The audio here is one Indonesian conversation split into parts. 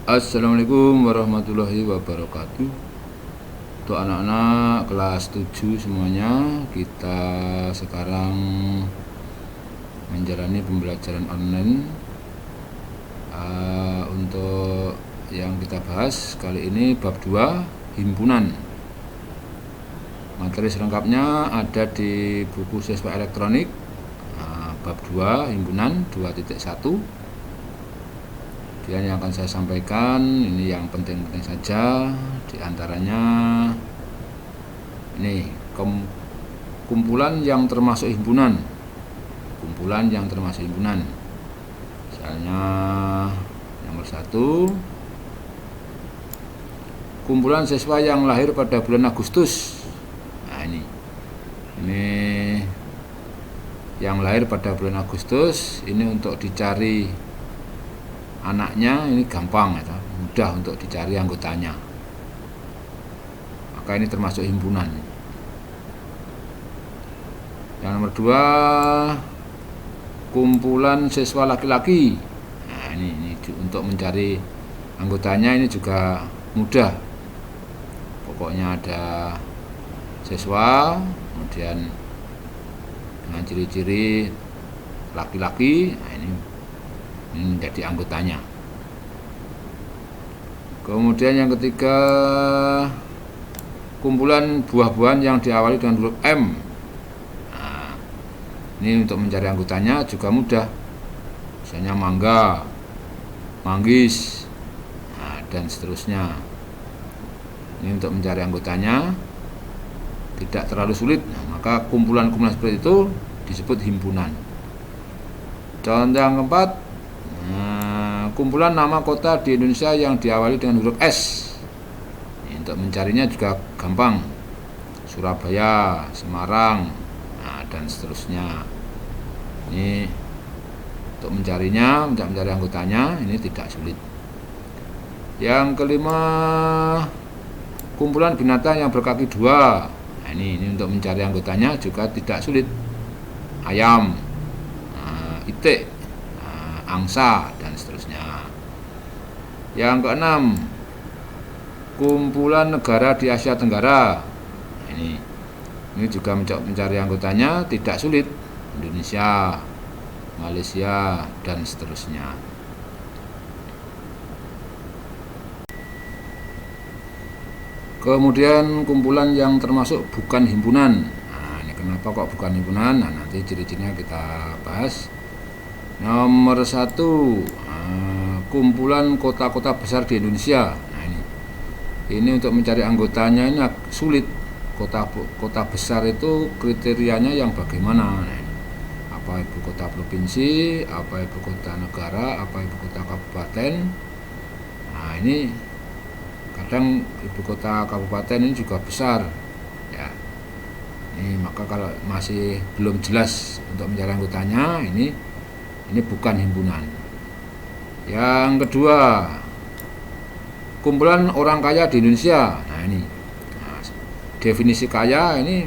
Assalamualaikum warahmatullahi wabarakatuh. Untuk anak-anak kelas 7 semuanya, kita sekarang menjalani pembelajaran online. Untuk yang kita bahas kali ini bab 2, himpunan. Materi selengkapnya ada di buku siswa elektronik, bab 2, himpunan 2.1. Dan yang akan saya sampaikan ini yang penting-penting saja, diantaranya ini kumpulan yang termasuk himpunan. Kumpulan yang termasuk himpunan. Misalnya nomor 1, kumpulan siswa yang lahir pada bulan Agustus. Nah, ini yang lahir pada bulan Agustus, ini untuk dicari anaknya ini gampang ya, mudah untuk dicari anggotanya, maka ini termasuk himpunan. Yang nomor 2, kumpulan siswa laki-laki. Nah, ini untuk mencari anggotanya ini juga mudah, pokoknya ada siswa kemudian dengan ciri-ciri laki-laki, nah ini menjadi anggotanya. Kemudian yang ketiga, kumpulan buah-buahan yang diawali dengan huruf M. Nah, ini untuk mencari anggotanya juga mudah, misalnya mangga, manggis, dan seterusnya. Ini untuk mencari anggotanya tidak terlalu sulit, maka kumpulan-kumpulan seperti itu disebut himpunan. Contoh yang keempat, kumpulan nama kota di Indonesia yang diawali dengan huruf S. Ini untuk mencarinya juga gampang, Surabaya, Semarang, dan seterusnya. Ini untuk mencarinya, mencari anggotanya ini tidak sulit. Yang kelima, kumpulan binatang yang berkaki 2. Nah, ini untuk mencari anggotanya juga tidak sulit, ayam, itik, angsa, dan seterusnya. Yang keenam, kumpulan negara di Asia Tenggara. Ini juga mencari anggotanya tidak sulit, Indonesia, Malaysia, dan seterusnya. Kemudian kumpulan yang termasuk bukan himpunan. Nah, ini kenapa kok bukan himpunan? Nah, nanti ciri-cirinya kita bahas. Nomor 1, kumpulan kota-kota besar di Indonesia. Nah, ini untuk mencari anggotanya ini sulit. Kota besar itu kriterianya yang bagaimana? Nah, apa ibu kota provinsi, apa ibu kota negara, apa ibu kota kabupaten. Nah, ini kadang ibu kota kabupaten ini juga besar ya. Ini maka kalau masih belum jelas untuk mencari anggotanya, ini bukan himpunan. Yang kedua, kumpulan orang kaya di Indonesia. Nah, ini definisi kaya ini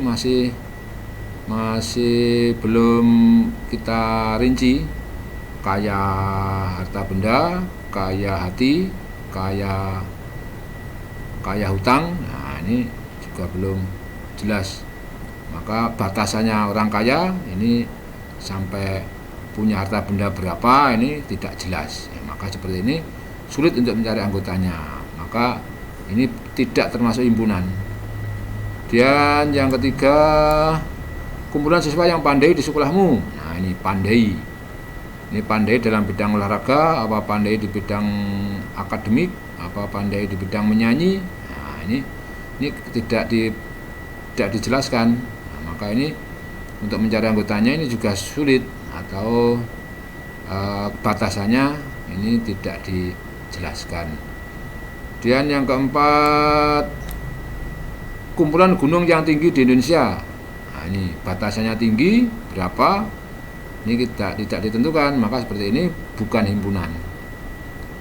masih belum kita rinci. Kaya harta benda, kaya hati, kaya hutang. Nah, ini juga belum jelas. Maka batasannya orang kaya ini sampai punya harta benda berapa ini tidak jelas ya, maka seperti ini sulit untuk mencari anggotanya, maka ini tidak termasuk himpunan. Dan yang ketiga, kumpulan siswa yang pandai di sekolahmu. Nah, ini pandai dalam bidang olahraga, apa pandai di bidang akademik, apa pandai di bidang menyanyi. Nah, ini tidak dijelaskan. Nah, maka ini untuk mencari anggotanya ini juga sulit, atau batasannya ini tidak dijelaskan. Dan yang keempat, kumpulan gunung yang tinggi di Indonesia. Nah, ini batasannya tinggi berapa? Ini tidak ditentukan, maka seperti ini bukan himpunan.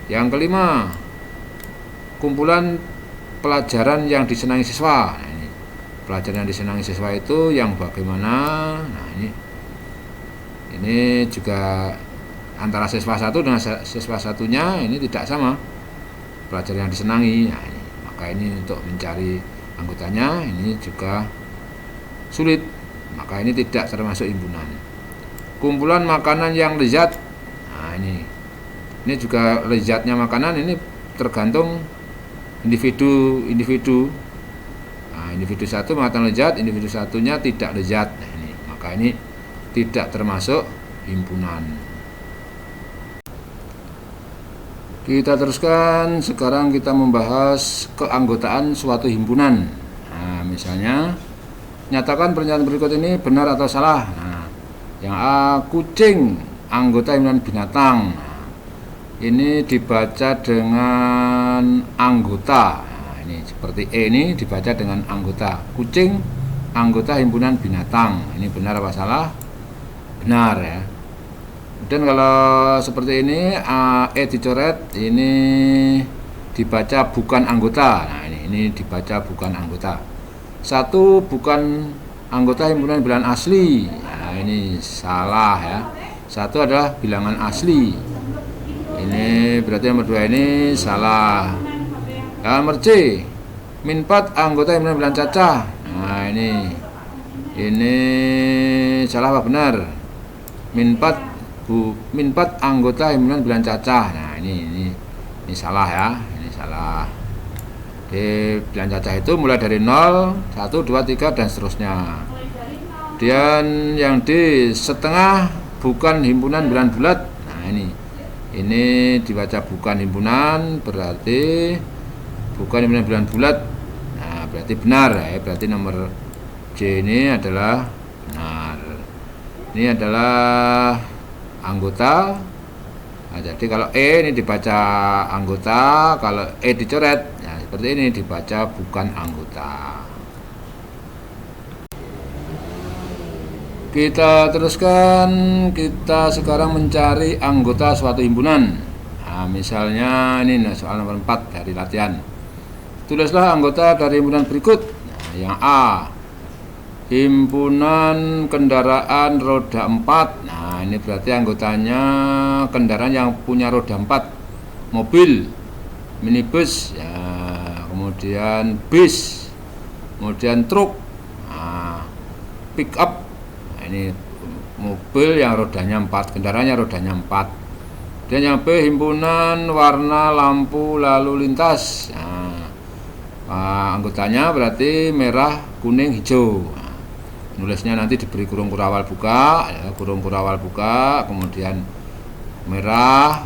Yang kelima, kumpulan pelajaran yang disenangi siswa. Nah, ini pelajaran yang disenangi siswa itu yang bagaimana? Nah, ini juga antara siswa satu dengan siswa satunya ini tidak sama. pelajar yang disenangi. Nah, maka ini untuk mencari anggotanya ini juga sulit, maka ini tidak termasuk himpunan. Kumpulan makanan yang lezat. Nah, ini juga lezatnya makanan ini tergantung individu. Nah, individu satu mengatakan lezat, individu satunya tidak lezat. Nah, maka ini tidak termasuk himpunan. Kita teruskan, sekarang kita membahas keanggotaan suatu himpunan. Nah, misalnya nyatakan pernyataan berikut ini benar atau salah. Nah, yang A, kucing anggota himpunan binatang. Nah, ini dibaca dengan anggota. Nah, ini seperti E ini dibaca dengan anggota. Kucing anggota himpunan binatang. Ini benar apa salah? Benar ya. Dan kalau seperti ini E dicoret, ini dibaca bukan anggota. Nah, ini dibaca bukan anggota. Satu bukan anggota himpunan bilangan asli. Nah, ini salah ya. Satu adalah bilangan asli. Ini berarti nomor 2 ini salah. Nomor C, min 4 anggota himpunan bilangan cacah. Nah, ini salah apa benar? Min 4 anggota himpunan bilangan cacah. Nah, ini salah ya. Ini salah. Di bilangan cacah itu mulai dari 0, 1, 2, 3 dan seterusnya. Dan yang D, setengah bukan himpunan bilangan bulat. Nah, ini dibaca bukan himpunan, berarti bukan himpunan bilangan bulat. Nah, berarti benar ya. Berarti nomor C ini adalah benar. Ini adalah anggota. Nah, jadi kalau E ini dibaca anggota, kalau E dicoret, nah seperti ini dibaca bukan anggota. Kita teruskan, kita sekarang mencari anggota suatu himpunan. Nah, misalnya ini soal nomor 4 dari latihan. Tulislah anggota dari himpunan berikut. Nah, yang A, himpunan kendaraan roda 4. Nah, ini berarti anggotanya kendaraan yang punya roda 4. Mobil, minibus, ya, kemudian bis, kemudian truk, nah, pick up. Nah, ini mobil yang rodanya 4, kendaraannya rodanya 4. Dan yang B, himpunan warna lampu lalu lintas. Nah, anggotanya berarti merah, kuning, hijau. Nulisnya nanti diberi kurung kurawal buka, ya, kurung kurawal buka, kemudian merah,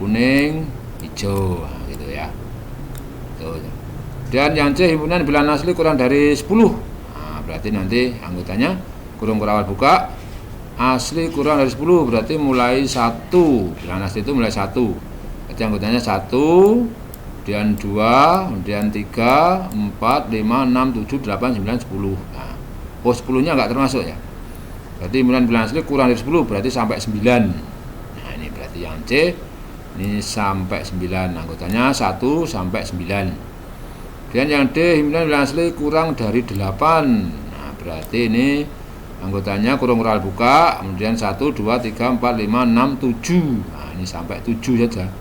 kuning, hijau, nah, gitu ya. Tuh. Dan yang C, himpunan bilangan asli kurang dari 10. Nah, berarti nanti anggotanya kurung kurawal buka, asli kurang dari 10, berarti mulai 1. Bilangan asli itu mulai 1. Berarti anggotanya 1, kemudian 2, kemudian 3, 4, 5, 6, 7, 8, 9, 10. Nah, 10-nya enggak termasuk ya. Berarti himpunan bilangan asli kurang dari 10, berarti sampai 9. Nah, ini berarti yang C ini sampai 9, anggotanya 1 sampai 9. Dan yang D, himpunan bilangan asli kurang dari 8. Nah, berarti ini anggotanya kurung kurawal buka, kemudian 1, 2, 3, 4, 5, 6, 7. Nah, ini sampai 7 saja.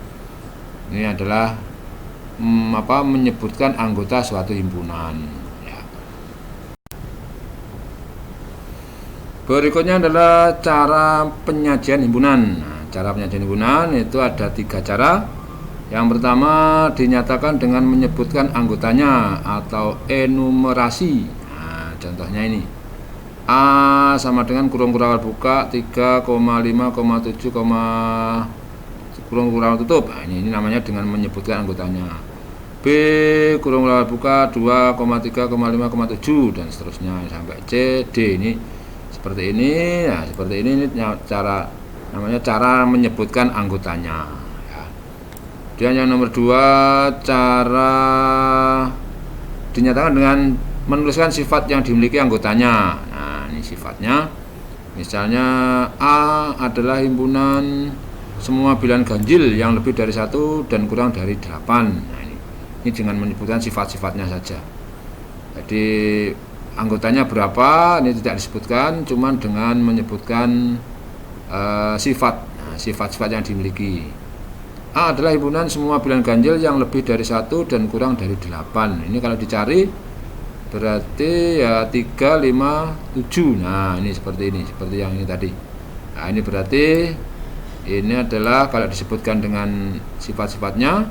Ini adalah menyebutkan anggota suatu himpunan. Berikutnya adalah cara penyajian himpunan. Nah, cara penyajian himpunan itu ada 3 cara. Yang pertama dinyatakan dengan menyebutkan anggotanya atau enumerasi. Nah, contohnya ini A sama dengan kurung kurawal buka 3,5,7, kurung kurawal tutup. Nah, ini namanya dengan menyebutkan anggotanya. B, kurung kurawal buka 2,3,5,7 dan seterusnya sampai C. D ini seperti ini. Nah, seperti ini cara namanya cara menyebutkan anggotanya ya. Dan yang nomor 2, cara dinyatakan dengan menuliskan sifat yang dimiliki anggotanya. Nah, ini sifatnya. Misalnya A adalah himpunan semua bilangan ganjil yang lebih dari 1 dan kurang dari 8. Nah, ini dengan menyebutkan sifat-sifatnya saja. Jadi anggotanya berapa ini tidak disebutkan, cuman dengan menyebutkan sifat, sifat-sifat yang dimiliki. A adalah himpunan semua bilangan ganjil yang lebih dari 1 dan kurang dari 8. Ini kalau dicari berarti ya 3, 5, 7. Nah ini seperti yang ini tadi. Nah ini berarti ini adalah kalau disebutkan dengan sifat-sifatnya,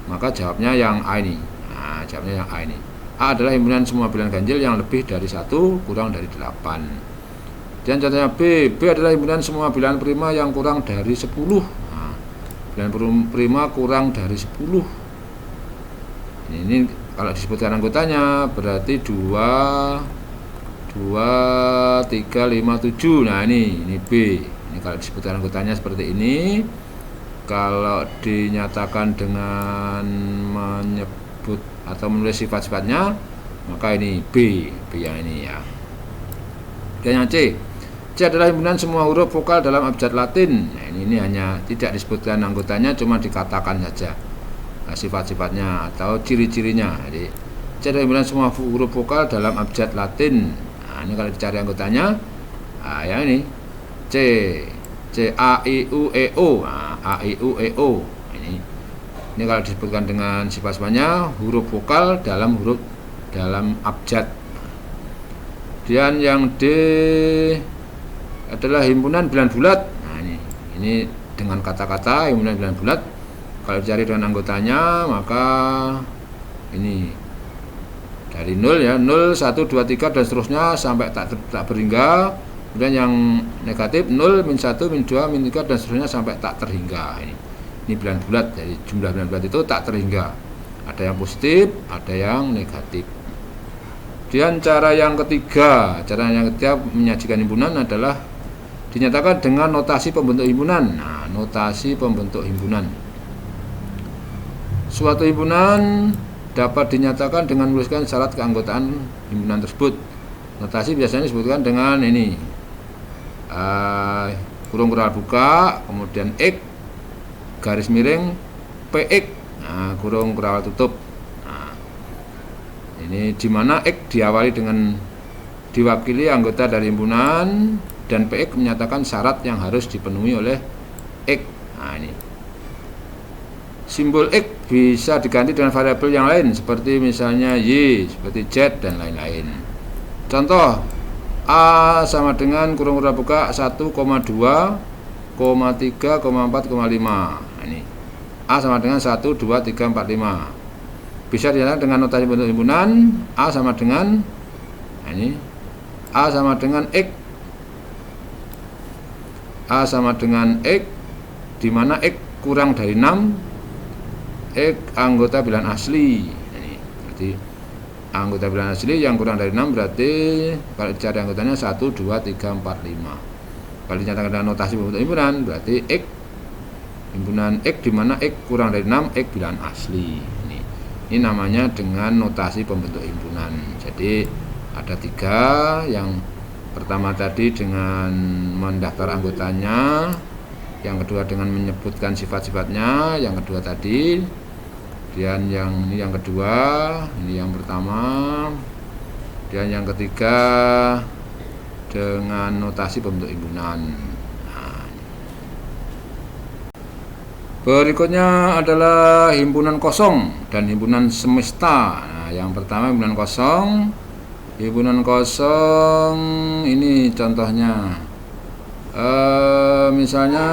maka jawabnya yang A ini. Nah jawabnya yang A ini. A adalah himpunan semua bilangan ganjil yang lebih dari 1 kurang dari 8. Dan contohnya B adalah himpunan semua bilangan prima yang kurang dari 10. Nah, bilangan prima kurang dari 10. Ini kalau disebutkan anggotanya berarti 2, 3, 5, 7. Nah ini B. Ini kalau disebutkan anggotanya seperti ini. Kalau dinyatakan dengan menyebut atau menulis sifat-sifatnya, maka ini B yang ini ya. Dan yang C adalah himpunan semua huruf vokal dalam abjad Latin. Nah, ini hanya tidak disebutkan anggotanya, cuma dikatakan saja sifat-sifatnya atau ciri-cirinya. Jadi C adalah himpunan semua huruf vokal dalam abjad Latin. Nah, ini kalau dicari anggotanya, ya ini C A I U E O. Nah, A I U E O. Ini kalau disebutkan dengan sifat-sifatnya huruf vokal dalam abjad. Dan yang D adalah himpunan bilangan bulat. Nah ini dengan kata-kata himpunan bilangan bulat. Kalau dicari dengan anggotanya, maka ini dari 0 ya, 0, 1, 2, 3 dan seterusnya sampai tak berhingga. Kemudian yang negatif 0, min 1, min 2, min 3 dan seterusnya sampai tak terhingga. Ini bilangan bulat, jadi jumlah bilangan bulat itu tak terhingga. Ada yang positif, ada yang negatif. Dan cara yang ketiga menyajikan himpunan adalah dinyatakan dengan notasi pembentuk himpunan. Nah, notasi pembentuk himpunan. Suatu himpunan dapat dinyatakan dengan menuliskan syarat keanggotaan himpunan tersebut. Notasi biasanya disebutkan dengan ini, kurung kural buka, kemudian X, garis miring, PX, nah, kurung kural tutup. Nah, ini dimana X diawali dengan diwakili anggota dari himpunan dan PX menyatakan syarat yang harus dipenuhi oleh X. Nah, ini simbol X bisa diganti dengan variabel yang lain seperti misalnya Y, seperti Z dan lain-lain. Contoh A sama dengan kurung kural buka 1,2, 3,4,5. Nah, ini A sama dengan 1, 2, 3, 4, 5. Bisa dinyatakan dengan notasi bentuk himpunan A sama dengan, nah ini A sama dengan X. A sama dengan X, di mana X kurang dari 6, X anggota bilangan asli. Ini berarti anggota bilangan asli yang kurang dari 6 berarti kalau dicari anggotanya 1, 2, 3, 4, 5. Kalau dinyatakan dengan notasi pembentuk himpunan berarti X himpunan X di mana X kurang dari 6, X bilangan asli. Ini namanya dengan notasi pembentuk himpunan. Jadi ada 3. Yang pertama tadi dengan mendaftar anggotanya, yang kedua dengan menyebutkan sifat-sifatnya, yang kedua tadi, dan ini yang kedua, ini yang pertama, dan yang ketiga dengan notasi pembentuk himpunan. Berikutnya adalah himpunan kosong dan himpunan semesta. Nah, yang pertama himpunan kosong. Himpunan kosong ini contohnya, misalnya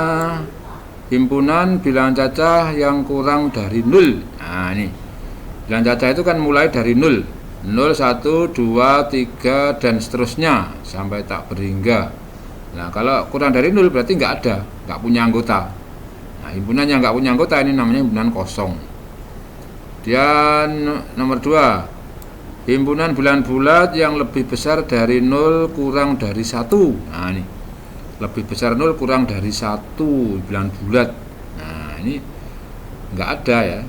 himpunan bilangan cacah yang kurang dari 0. Nah ini bilangan cacah itu kan mulai dari 0, 0, 1, 2, 3 dan seterusnya sampai tak berhingga. Nah kalau kurang dari 0 berarti nggak punya anggota. Nah, himpunan yang nggak punya anggota ini namanya himpunan kosong. Dan nomor 2, himpunan bilangan bulat yang lebih besar dari 0 kurang dari 1. Nah ini lebih besar 0 kurang dari 1 bilangan bulat. Nah ini nggak ada ya.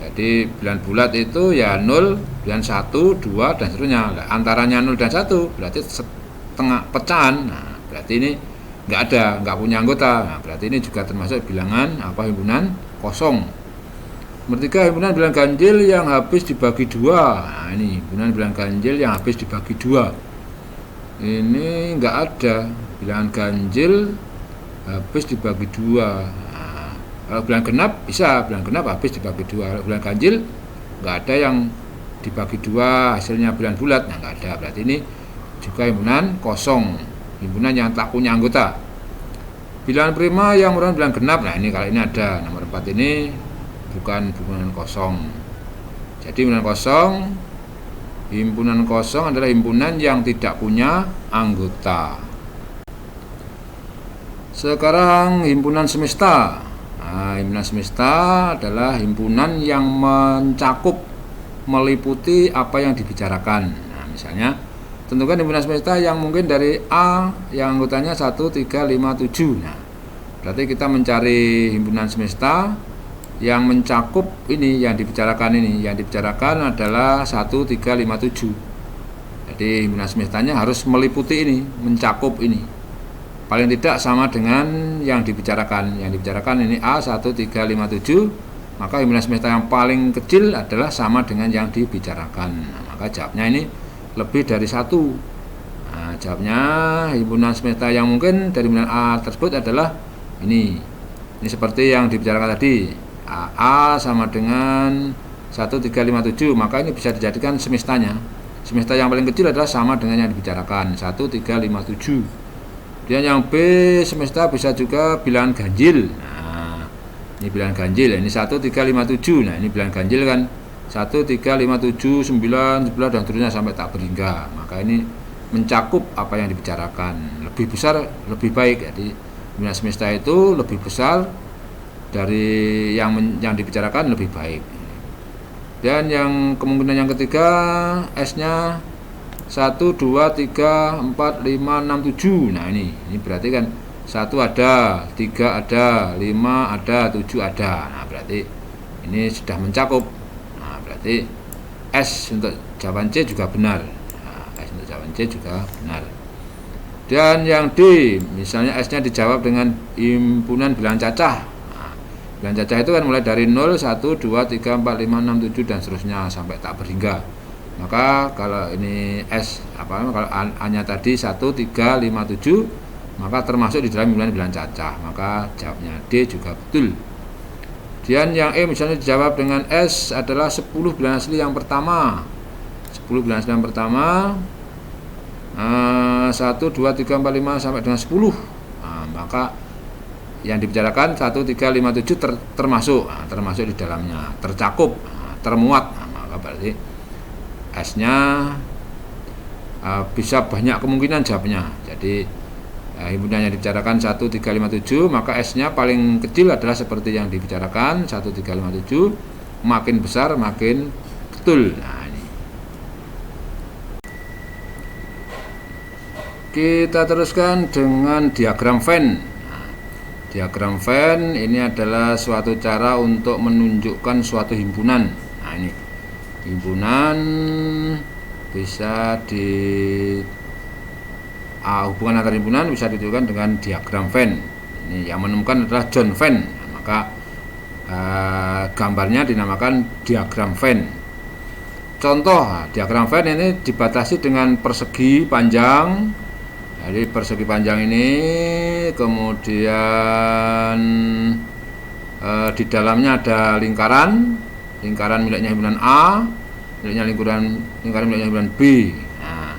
Jadi bilangan bulat itu ya 0, bilangan 1, 2 dan seterusnya. Antaranya 0 dan 1 berarti setengah pecahan. Nah berarti ini nggak punya anggota. Nah, berarti ini juga termasuk bilangan himpunan kosong. Nomor 3, himpunan bilangan ganjil yang habis dibagi 2. Nah ini himpunan bilangan ganjil yang habis dibagi 2. Ini nggak ada bilangan ganjil habis dibagi 2. Nah, Kalau bulan genap bisa, bulan genap habis dibagi 2. Kalau bulan ganjil nggak ada yang dibagi 2 hasilnya bulan bulat, nah nggak ada. Berarti ini juga himpunan kosong, himpunan yang tak punya anggota. Bilangan prima yang merupakan bulan genap, nah ini kalau ini ada nomor 4 ini bukan himpunan kosong. Jadi himpunan kosong adalah himpunan yang tidak punya anggota. Sekarang himpunan semesta. Nah, himpunan semesta adalah himpunan yang mencakup, meliputi apa yang dibicarakan. Nah, misalnya tentukan himpunan semesta yang mungkin dari A yang anggotanya 1, 3, 5, 7. Nah, berarti kita mencari himpunan semesta yang mencakup ini yang dibicarakan ini. Yang dibicarakan adalah 1, 3, 5, 7. Jadi himpunan semestanya harus meliputi ini, mencakup ini. Paling tidak sama dengan yang dibicarakan. Yang dibicarakan ini A 1, 3, 5, 7. Maka himpunan semesta yang paling kecil adalah sama dengan yang dibicarakan. Nah, maka jawabnya ini lebih dari 1. Nah, jawabnya himpunan semesta yang mungkin dari himpunan A tersebut adalah ini. Ini seperti yang dibicarakan tadi. A sama dengan 1, 3, 5, 7. Maka ini bisa dijadikan semestanya. Semesta yang paling kecil adalah sama dengan yang dibicarakan, 1, 3, 5, 7. Dan yang B semesta bisa juga bilangan ganjil. Nah, ini bilangan ganjil. Ini 1, 3, 5, 7. Nah, ini bilangan ganjil kan 1, 3, 5, 7, 9, 11 dan seterusnya sampai tak berhingga. Maka ini mencakup apa yang dibicarakan. Lebih besar lebih baik. Jadi himpunan semesta itu lebih besar dari yang dibicarakan, lebih baik. Dan yang kemungkinan yang ketiga S-nya 1, 2, 3, 4, 5, 6, 7. Nah ini berarti kan 1 ada, 3 ada, 5 ada, 7 ada. Nah berarti ini sudah mencakup. Nah berarti S untuk jawaban C juga benar. Nah, S untuk jawaban C juga benar. Dan yang D, misalnya S-nya dijawab dengan himpunan bilangan cacah. Nah, bilangan cacah itu kan mulai dari 0, 1, 2, 3, 4, 5, 6, 7 dan seterusnya sampai tak berhingga. Maka kalau ini S kalau A-nya tadi 1, 3, 5, 7, maka termasuk di dalam himpunan bilangan cacah. Maka jawabnya D juga betul. Dan yang E misalnya dijawab dengan S adalah 10 bilangan asli yang pertama. 10 bilangan asli yang pertama 1, 2, 3, 4, 5 sampai dengan 10. Nah, maka yang dibicarakan 1, 3, 5, 7 termasuk termasuk di dalamnya, tercakup, termuat. Nah, maka berarti S-nya bisa banyak kemungkinan jawabnya. Jadi himpunan yang dibicarakan 1, 3, 5, 7, maka S-nya paling kecil adalah seperti yang dibicarakan 1, 3, 5, 7, makin besar makin betul. Nah, ini. Kita teruskan dengan diagram Venn. Nah, diagram Venn ini adalah suatu cara untuk menunjukkan suatu himpunan. Nah, ini himpunan bisa hubungan antar himpunan bisa ditunjukkan dengan diagram Venn. Ini yang menemukan adalah John Venn. Nah, maka gambarnya dinamakan diagram Venn. Contoh, diagram Venn ini dibatasi dengan persegi panjang. Jadi persegi panjang ini kemudian di dalamnya ada lingkaran miliknya himpunan A, lingkaran miliknya himpunan B. Nah,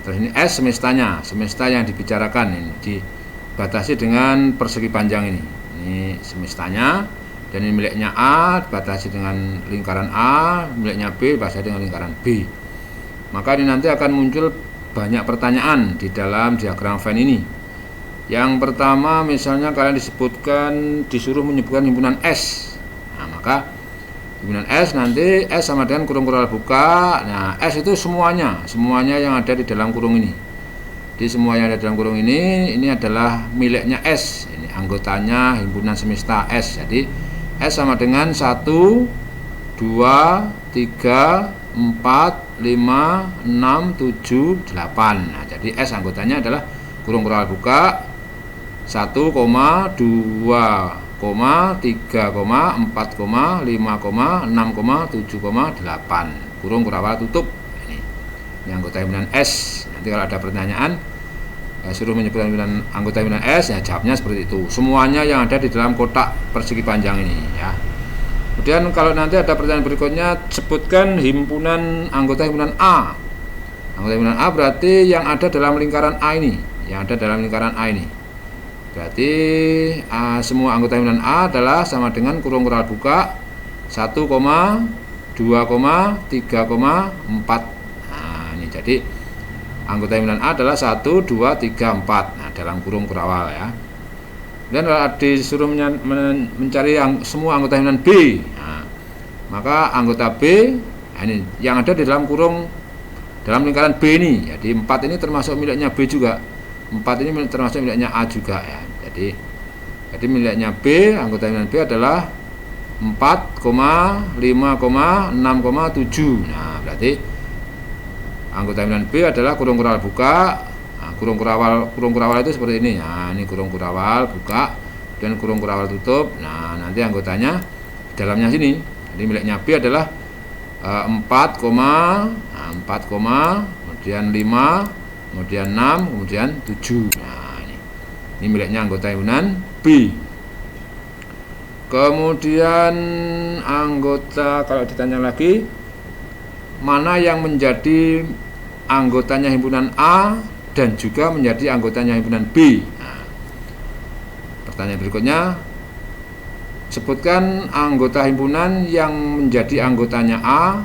terus ini S semesta yang dibicarakan ini dibatasi dengan persegi panjang ini. Ini semestanya, dan ini miliknya A dibatasi dengan lingkaran A, miliknya B dibatasi dengan lingkaran B. Maka ini nanti akan muncul banyak pertanyaan di dalam diagram Venn ini. Yang pertama misalnya kalian disuruh menyebutkan himpunan S. Nah, maka himpunan S nanti S sama dengan kurung buka. Nah, S itu semuanya yang ada di dalam kurung ini. Jadi semua yang ada di dalam kurung ini adalah miliknya S. Ini anggotanya himpunan semesta S. Jadi S sama dengan 1, 2, 3, 4, 5, 6, 7, 8. Nah, jadi S anggotanya adalah kurung buka 1, 2, 3, 4, 5, 6, 7, 8. Kurung tutup. Ini anggota himpunan S. Nanti kalau ada pertanyaan suruh menyebutkan anggota himpunan S, ya jawabnya seperti itu. Semuanya yang ada di dalam kotak persegi panjang ini ya. Kemudian kalau nanti ada pertanyaan berikutnya, sebutkan himpunan anggota himpunan A. Anggota himpunan A berarti yang ada dalam lingkaran A ini, Berarti semua anggota himpunan A adalah sama dengan kurung kural buka 1, 2, 3, 4. Nah, ini jadi anggota himpunan A adalah 1, 2, 3, 4. Nah, dalam kurung kurawal ya. Dan kalau disuruh mencari semua anggota himpunan B, nah, maka anggota B ini yang ada di dalam lingkaran B ini. Jadi 4 ini termasuk miliknya B juga. 4 ini termasuk miliknya A juga ya. Jadi miliknya B, anggota himpunan B adalah 4, 5, 6, 7. Nah, berarti anggota himpunan B adalah kurung kurawal buka. Nah, kurung kurawal itu seperti ini. Nah, ini kurung kurawal buka dan kurung kurawal tutup. Nah, nanti anggotanya di dalamnya sini. Jadi miliknya B adalah 4, kemudian 5, kemudian 6, kemudian 7. Nah, ini miliknya anggota himpunan B. Kemudian anggota, kalau ditanya lagi, mana yang menjadi anggotanya himpunan A dan juga menjadi anggotanya himpunan B. Nah, pertanyaan berikutnya, sebutkan anggota himpunan yang menjadi anggotanya A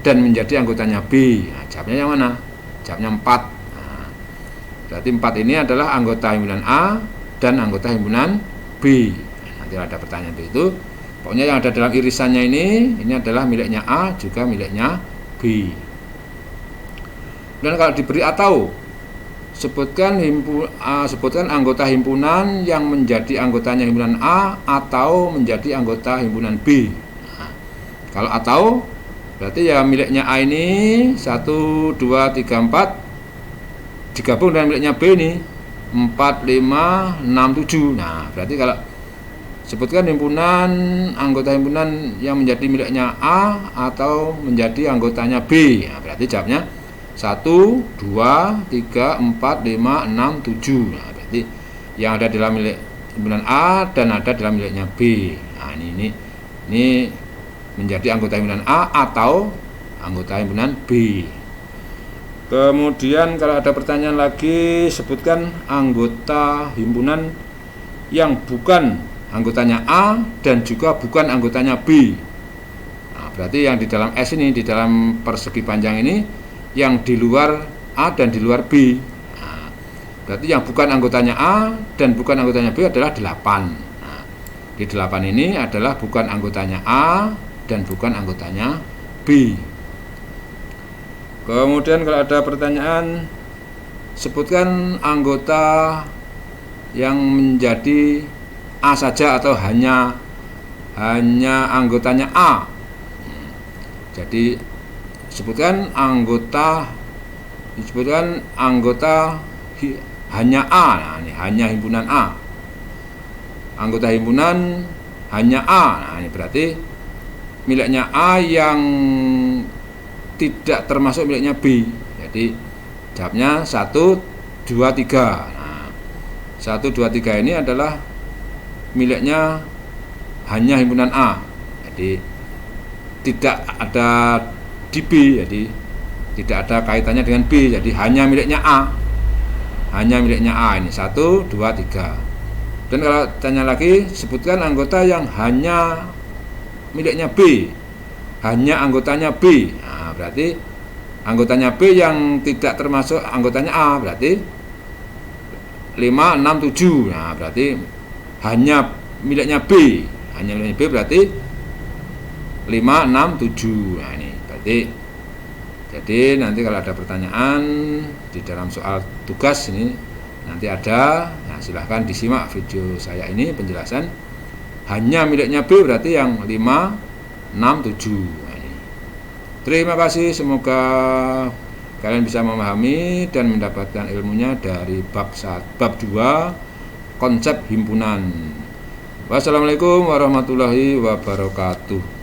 dan menjadi anggotanya B. Nah, jawabnya yang mana? Jawabnya 4. Nah, berarti 4 ini adalah anggota himpunan A dan anggota himpunan B. Nah, nanti ada pertanyaan itu. Pokoknya yang ada dalam irisannya ini adalah miliknya A juga miliknya B. Dan kalau diberi atau sebutkan anggota himpunan yang menjadi anggotanya himpunan A atau menjadi anggota himpunan B. Nah, kalau atau berarti ya miliknya A ini 1, 2, 3, 4 digabung dengan miliknya B ini 4, 5, 6, 7. Nah, berarti kalau sebutkan anggota himpunan yang menjadi miliknya A atau menjadi anggotanya B. Nah, berarti jawabnya 1, 2, 3, 4, 5, 6, 7. Nah, berarti yang ada dalam milik himpunan A dan ada dalam miliknya B. Nah, ini menjadi anggota himpunan A atau anggota himpunan B. Kemudian kalau ada pertanyaan lagi, sebutkan anggota himpunan yang bukan anggotanya A dan juga bukan anggotanya B. Nah, berarti yang di dalam S ini, di dalam persegi panjang ini, yang di luar A dan di luar B. Nah, berarti yang bukan anggotanya A dan bukan anggotanya B adalah 8. Nah, di 8 ini adalah bukan anggotanya A dan bukan anggotanya B. Kemudian kalau ada pertanyaan, sebutkan anggota yang menjadi A saja atau hanya anggotanya A. Jadi disebutkan anggota hanya A. Nah, ini hanya himpunan A. Anggota himpunan hanya A. Nah, ini berarti miliknya A yang tidak termasuk miliknya B. Jadi jawabnya 1, 2, 3. Nah, 1, 2, 3 ini adalah miliknya hanya himpunan A. Jadi tidak ada di B, jadi tidak ada kaitannya dengan B. Jadi hanya miliknya A. Hanya miliknya A ini 1, 2, 3. Dan kalau tanya lagi, sebutkan anggota yang hanya miliknya B. Hanya anggotanya B. Nah, berarti anggotanya B yang tidak termasuk anggotanya A, berarti 5, 6, 7. Nah, berarti hanya miliknya B. Hanya miliknya B berarti 5, 6, 7. Nah, ini berarti, jadi nanti kalau ada pertanyaan di dalam soal tugas ini nanti ada, nah silahkan disimak video saya ini penjelasan. Hanya miliknya B berarti yang 5, 6, 7. Nah, ini. Terima kasih, semoga kalian bisa memahami dan mendapatkan ilmunya dari bab 2 konsep himpunan. Wassalamualaikum warahmatullahi wabarakatuh.